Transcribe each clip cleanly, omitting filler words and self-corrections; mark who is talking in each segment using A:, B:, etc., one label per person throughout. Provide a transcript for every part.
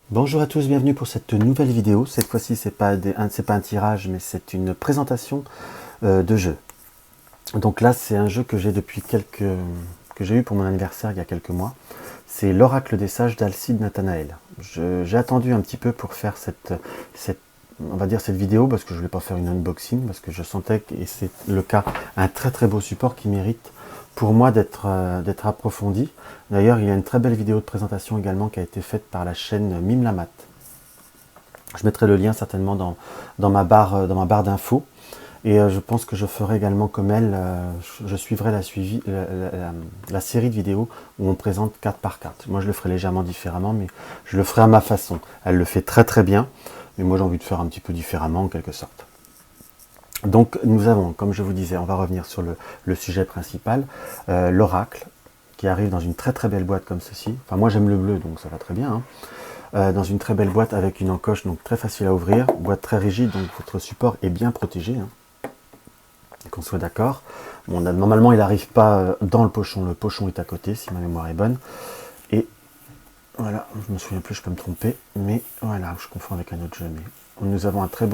A: Bonjour à tous, bienvenue pour cette nouvelle vidéo. Cette fois-ci, c'est pas un tirage, mais c'est une présentation de jeu. Donc là, c'est un jeu que j'ai que j'ai eu pour mon anniversaire il y a quelques mois. C'est l'Oracle des Sages d'Alcide Nathanaël. J'ai attendu un petit peu pour faire on va dire cette vidéo parce que je voulais pas faire une unboxing parce que je sentais et c'est le cas, un très très beau support qui mérite pour moi d'être approfondi. D'ailleurs, il y a une très belle vidéo de présentation également qui a été faite par la chaîne Mime la Mat. Je mettrai le lien certainement dans ma barre d'infos. Et je pense que je ferai également comme elle, je suivrai la série de vidéos où on présente carte par carte. Moi, je le ferai légèrement différemment, mais je le ferai à ma façon. Elle le fait très très bien, mais moi j'ai envie de faire un petit peu différemment en quelque sorte. Donc nous avons, comme je vous disais, on va revenir sur le sujet principal, l'oracle, qui arrive dans une très très belle boîte comme ceci. Enfin moi j'aime le bleu, donc ça va très bien, hein. Dans une très belle boîte avec une encoche, donc très facile à ouvrir, boîte très rigide, donc votre support est bien protégé, hein, qu'on soit d'accord. Bon, normalement il n'arrive pas dans le pochon est à côté, si ma mémoire est bonne. Et voilà, je me souviens plus, je peux me tromper, mais voilà, je confonds avec un autre jeu. Mais nous avons un très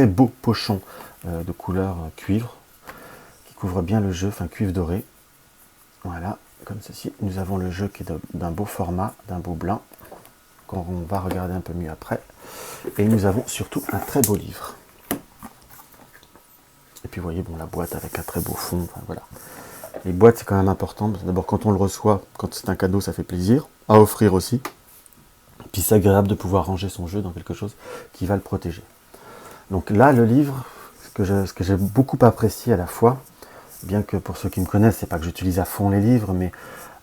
A: beau pochon de couleur cuivre, qui couvre bien le jeu, enfin cuivre doré. Voilà, comme ceci. Nous avons le jeu qui est d'un beau format, d'un beau blanc, qu'on va regarder un peu mieux après. Et nous avons surtout un très beau livre. Et puis vous voyez, bon, la boîte avec un très beau fond, enfin voilà. Les boîtes, c'est quand même important. D'abord, quand on le reçoit, quand c'est un cadeau, ça fait plaisir. À offrir aussi. Puis c'est agréable de pouvoir ranger son jeu dans quelque chose qui va le protéger. Donc là, le livre, ce que j'ai beaucoup apprécié à la fois, bien que pour ceux qui me connaissent, c'est pas que j'utilise à fond les livres, mais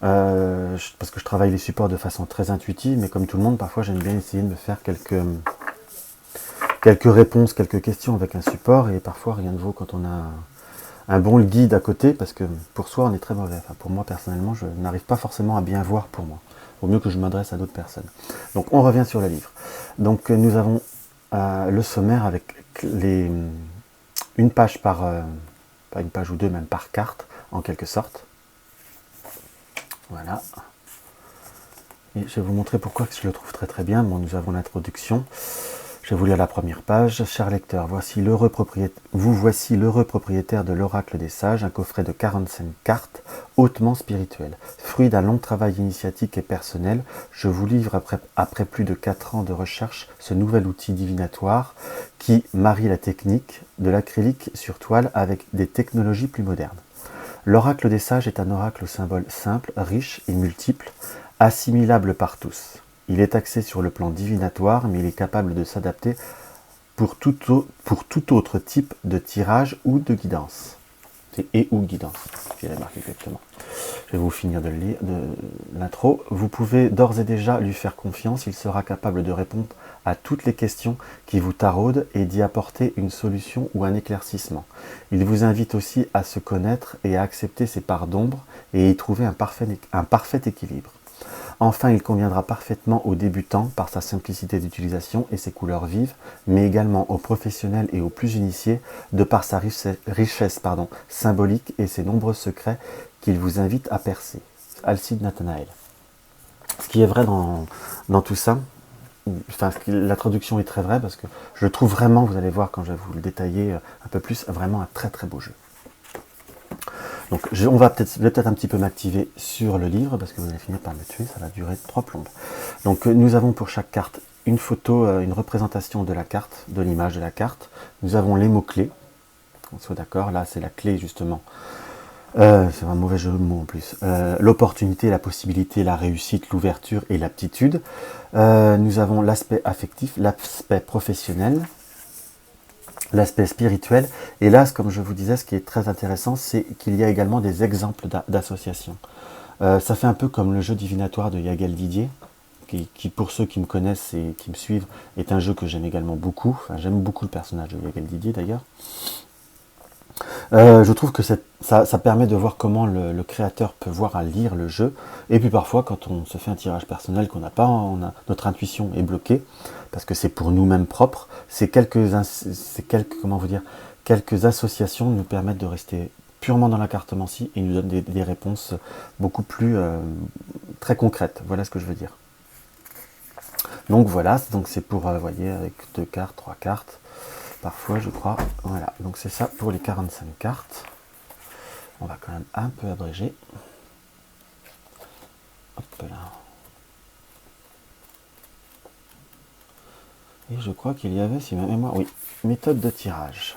A: parce que je travaille les supports de façon très intuitive, mais comme tout le monde, parfois j'aime bien essayer de me faire quelques réponses, quelques questions avec un support, et parfois rien ne vaut quand on a un bon guide à côté, parce que pour soi on est très mauvais. Enfin, pour moi personnellement, je n'arrive pas forcément à bien voir pour moi. Au mieux que je m'adresse à d'autres personnes. Donc on revient sur le livre. Donc nous avons le sommaire avec une page pas une page ou deux, même par carte, en quelque sorte. Voilà. Et je vais vous montrer pourquoi je le trouve très très bien. Bon, nous avons l'introduction. Je vais vous lire la première page. Cher lecteur, vous voici l'heureux propriétaire de l'Oracle des Sages, un coffret de 45 cartes, hautement spirituel. Fruit d'un long travail initiatique et personnel, je vous livre après plus de 4 ans de recherche ce nouvel outil divinatoire qui marie la technique de l'acrylique sur toile avec des technologies plus modernes. L'Oracle des Sages est un oracle au symbole simple, riche et multiple, assimilable par tous. Il est axé sur le plan divinatoire, mais il est capable de s'adapter pour tout autre type de tirage ou de guidance. C'est et ou guidance, j'ai remarqué exactement. Je vais vous finir de l'intro. Vous pouvez d'ores et déjà lui faire confiance, il sera capable de répondre à toutes les questions qui vous taraudent et d'y apporter une solution ou un éclaircissement. Il vous invite aussi à se connaître et à accepter ses parts d'ombre et y trouver un parfait équilibre. Enfin, il conviendra parfaitement aux débutants par sa simplicité d'utilisation et ses couleurs vives, mais également aux professionnels et aux plus initiés de par sa richesse symbolique et ses nombreux secrets qu'il vous invite à percer. Alcide Nathanaël. Ce qui est vrai dans tout ça, enfin, la traduction est très vraie parce que je trouve vraiment, vous allez voir quand je vais vous le détailler un peu plus, vraiment un très très beau jeu. Donc je vais peut-être un petit peu m'activer sur le livre parce que vous allez finir par me tuer, ça va durer 3 plombes. Donc nous avons pour chaque carte une photo, une représentation de la carte, de l'image de la carte. Nous avons les mots-clés, qu'on soit d'accord, là c'est la clé justement. C'est un mauvais jeu de mots en plus. L'opportunité, la possibilité, la réussite, l'ouverture et l'aptitude. Nous avons l'aspect affectif, l'aspect professionnel, l'aspect spirituel. Et là, comme je vous disais, ce qui est très intéressant, c'est qu'il y a également des exemples d'associations. Ça fait un peu comme le jeu divinatoire de Yagal Didier, qui pour ceux qui me connaissent et qui me suivent, est un jeu que j'aime également beaucoup. Enfin, j'aime beaucoup le personnage de Yagal Didier d'ailleurs. Je trouve que ça permet de voir comment le créateur peut voir à lire le jeu. Et puis parfois, quand on se fait un tirage personnel qu'on n'a pas, notre intuition est bloquée, parce que c'est pour nous-mêmes propres, comment vous dire, quelques associations nous permettent de rester purement dans la cartomancie et nous donnent des réponses beaucoup plus très concrètes. Voilà ce que je veux dire. Donc voilà, donc c'est pour, vous voyez, avec 2 cartes, 3 cartes, parfois je crois. Voilà, donc c'est ça pour les 45 cartes. On va quand même un peu abréger. Hop là. Et je crois qu'il y avait, si ma mémoire, oui, méthode de tirage.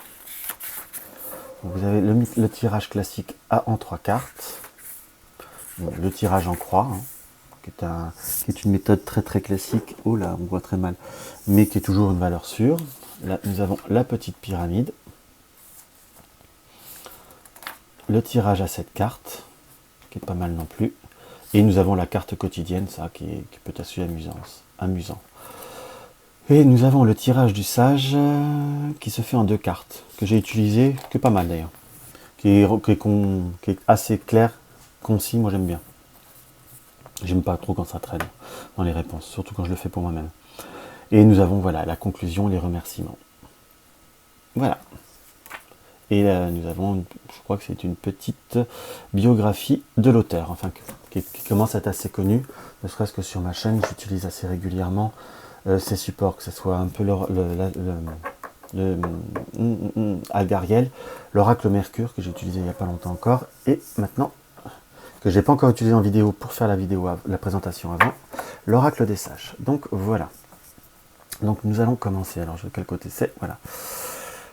A: Vous avez le tirage classique A en 3 cartes, le tirage en croix, hein, qui est une méthode très très classique, oh là on voit très mal, mais qui est toujours une valeur sûre. Là nous avons la petite pyramide, le tirage à 7 cartes, qui est pas mal non plus, et nous avons la carte quotidienne, ça qui peut être assez amusant. Et nous avons le tirage du sage qui se fait en 2 cartes, que j'ai utilisé, que pas mal d'ailleurs, qui est assez clair, concis, moi j'aime bien. J'aime pas trop quand ça traîne dans les réponses, surtout quand je le fais pour moi-même. Et nous avons voilà la conclusion, les remerciements. Voilà. Et là, nous avons, je crois que c'est une petite biographie de l'auteur, enfin qui commence à être assez connue, ne serait-ce que sur ma chaîne, j'utilise assez régulièrement ces supports, que ce soit un peu Algariel, l'oracle Mercure que j'ai utilisé il n'y a pas longtemps encore, et maintenant que j'ai pas encore utilisé en vidéo pour faire la présentation avant, l'oracle des sages. Donc voilà. Donc nous allons commencer. Alors de quel côté c'est? Voilà.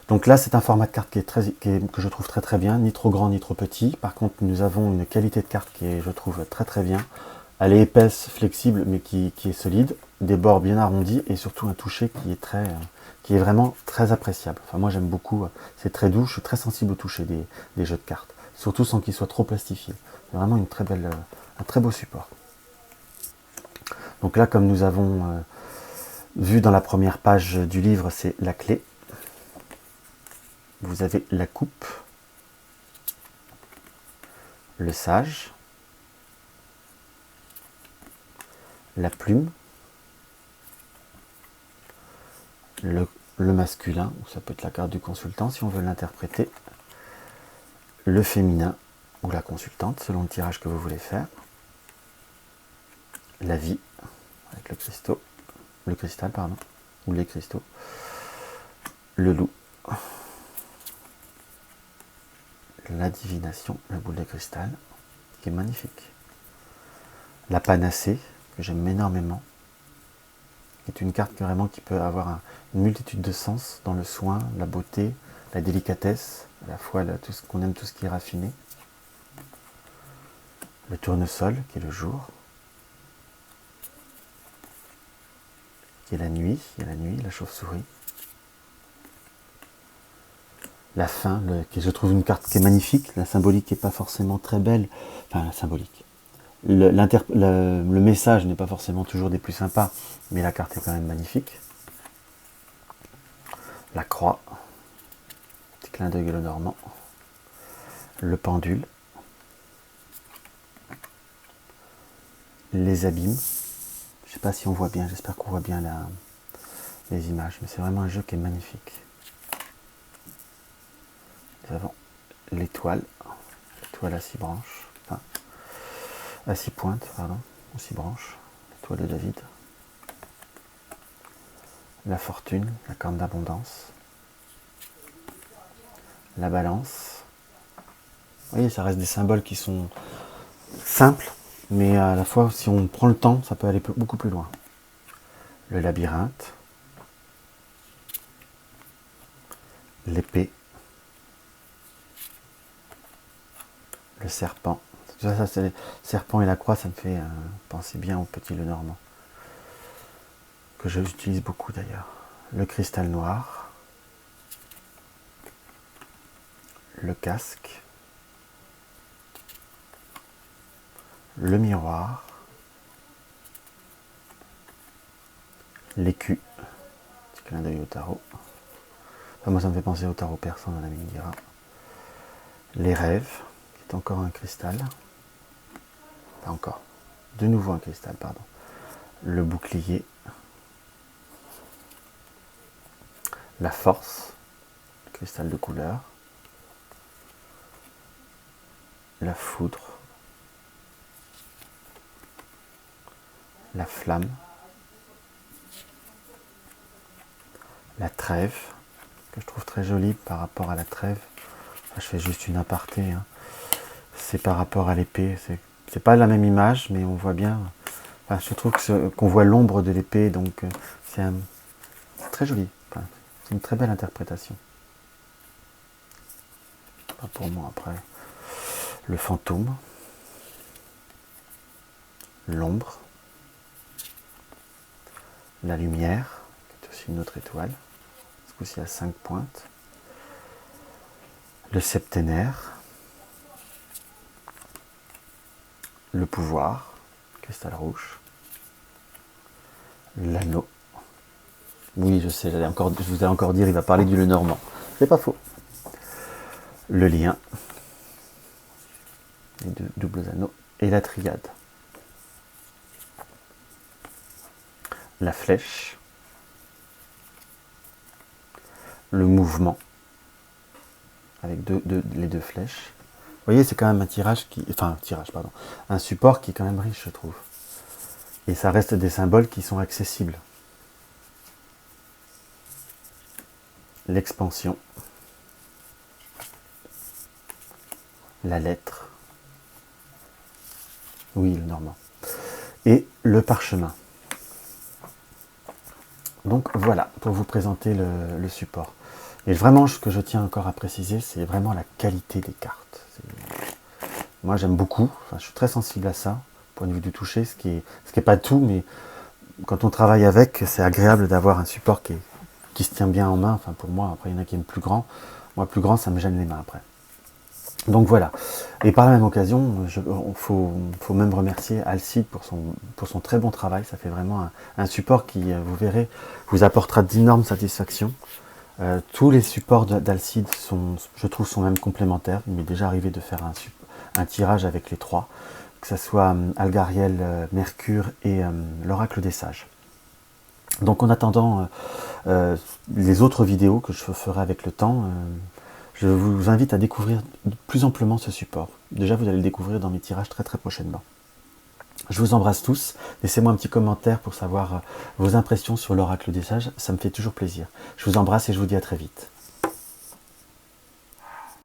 A: Donc là c'est un format de carte que je trouve très très bien, ni trop grand ni trop petit. Par contre nous avons une qualité de carte qui est, je trouve, très très bien. Elle est épaisse, flexible, mais qui est solide, des bords bien arrondis et surtout un toucher qui est vraiment très appréciable. Enfin moi j'aime beaucoup, c'est très doux, je suis très sensible au toucher des jeux de cartes, surtout sans qu'ils soient trop plastifiés. C'est vraiment une très belle, un très beau support. Donc là, comme nous avons vu dans la première page du livre, c'est la clé. Vous avez la coupe, le sage, la plume, le masculin, ou ça peut être la carte du consultant si on veut l'interpréter, le féminin ou la consultante selon le tirage que vous voulez faire, la vie avec le cristal pardon, ou les cristaux, le loup, la divination, la boule de cristal qui est magnifique, la panacée que j'aime énormément, qui est une carte vraiment qui peut avoir une multitude de sens dans le soin, la beauté, la délicatesse, à la fois tout ce qu'on aime, tout ce qui est raffiné. Le tournesol, qui est le jour, qui est la nuit, la chauve-souris. La fin, qui je trouve une carte qui est magnifique, la symbolique n'est pas forcément très belle, enfin la symbolique. Le message n'est pas forcément toujours des plus sympas, mais la carte est quand même magnifique. La croix, petit clin d'œil le normand. Le pendule. Les abîmes. Je ne sais pas si on voit bien, j'espère qu'on voit bien les images, mais c'est vraiment un jeu qui est magnifique. Nous avons l'étoile à 6 branches, enfin, à 6 pointes, pardon, ou 6 branches, l'étoile de David. La fortune, la corne d'abondance. La balance. Vous voyez, ça reste des symboles qui sont simples, mais à la fois, si on prend le temps, ça peut aller beaucoup plus loin. Le labyrinthe. L'épée. Le serpent. Ça c'est le serpent et la croix, ça me fait penser bien au petit Lenormand, que j'utilise beaucoup d'ailleurs. Le cristal noir. Le casque. Le miroir. L'écu. Petit clin d'œil au tarot. Enfin, moi ça me fait penser au tarot persan dans la mine dira. Les rêves, qui est encore un cristal. Pas encore. De nouveau un cristal, pardon. Le bouclier. La force. Cristal de couleur. La foudre. La flamme. la trêve, que je trouve très jolie par rapport à la trêve. Enfin, je fais juste une aparté, hein. C'est par rapport à l'épée. C'est pas la même image, mais on voit bien. Enfin, je trouve qu'on voit l'ombre de l'épée, donc c'est très joli. Enfin, c'est une très belle interprétation. Pas pour moi après. Le fantôme, l'ombre, la lumière, qui est aussi une autre étoile, ce coup-ci à 5 pointes, le septénaire, le pouvoir, cristal rouge, l'anneau. Oui, je sais, je vous allais encore dire, il va parler du Lenormand. C'est pas faux. Le lien, les deux doubles anneaux, et la triade. La flèche, le mouvement, avec les deux flèches. Vous voyez, c'est quand même un support qui est quand même riche, je trouve. Et ça reste des symboles qui sont accessibles. L'expansion, la lettre, oui, le normand, et le parchemin. Donc voilà, pour vous présenter le support. Et vraiment, ce que je tiens encore à préciser, c'est vraiment la qualité des cartes. Moi, j'aime beaucoup, enfin, je suis très sensible à ça, point de vue du toucher, ce qui est pas tout, mais quand on travaille avec, c'est agréable d'avoir un support qui se tient bien en main. Enfin, pour moi, après, il y en a qui aiment plus grand. Moi, plus grand, ça me gêne les mains après. Donc voilà. Et par la même occasion, il faut même remercier Alcide pour son très bon travail. Ça fait vraiment un support qui, vous verrez, vous apportera d'énormes satisfactions. Tous les supports d'Alcide, je trouve, sont même complémentaires. Il m'est déjà arrivé de faire un tirage avec les trois, que ce soit Algariel, Mercure et l'Oracle des Sages. Donc en attendant les autres vidéos que je ferai avec le temps, je vous invite à découvrir plus amplement ce support. Déjà, vous allez le découvrir dans mes tirages très très prochainement. Je vous embrasse tous. Laissez-moi un petit commentaire pour savoir vos impressions sur l'Oracle des Sages. Ça me fait toujours plaisir. Je vous embrasse et je vous dis à très vite.